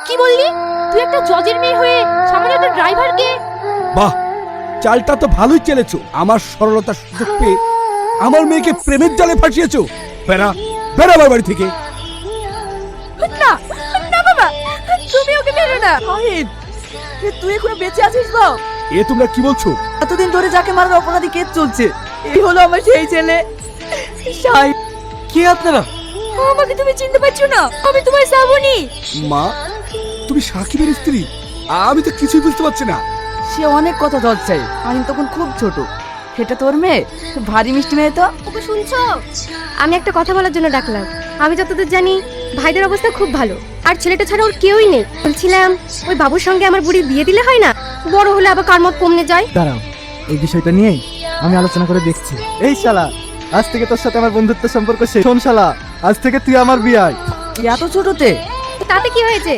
কি বললি? তুই একটা জজের মেয়ে হয়ে সামনে একটা ড্রাইভারকে? বাহ, চালটা তো ভালোই চেলেছো। আমার সরলতার সুযোগ পেয়ে আমার মেয়েকে প্রেমের জালে ফাঁসিয়েছো। বেড়া বেড়া আমার বাড়ি থেকে। না না বাবা, তুমি ওকে মেরো না। শাহিদ, তুই এখনো বেঁচে আছিস বাপ? এ তোমরা কি বলছো? এতদিন ধরে যাকে মারার অপরাধী কেস চলছে, এই হলো আমার সেই ছেলে শাহিদ। কে আপনারা? আমাকে তুমি চিনতে পারছো না? আমি তোমার শ্রাবণী। মা, তুমি সাকিবের স্ত্রী? আমি তো কিছুই বুঝতে পারছি না। সে অনেক কথা ধরছে, আমি তখন খুব ছোট। সেটা তোর মেয়ে? ভারী মিষ্টি মেয়ে তো। ওকে শুনছো? আমি একটা কথা বলার জন্য ডাকলাম। আমি যতদূর জানি ভাইদের অবস্থা খুব ভালো, আর ছেলেটা ছাড়া ওর কেউই নেই। বলছিলাম ওই বাবুর সঙ্গে আমার বুড়ির বিয়ে দিলে হয় না? বড় হলে আবার কার মত কমনে যায়। দাঁড়াও, এই বিষয়টা নিয়ে আমি আলোচনা করে দেখছি। এই শালা, আজ থেকে তোর সাথে আমার বন্ধুত্ব সম্পর্ক শেষ। শোন শালা, আজ থেকে তুই আমার বিয়াই। এত ছোটতে? তাতে কি হয়েছে?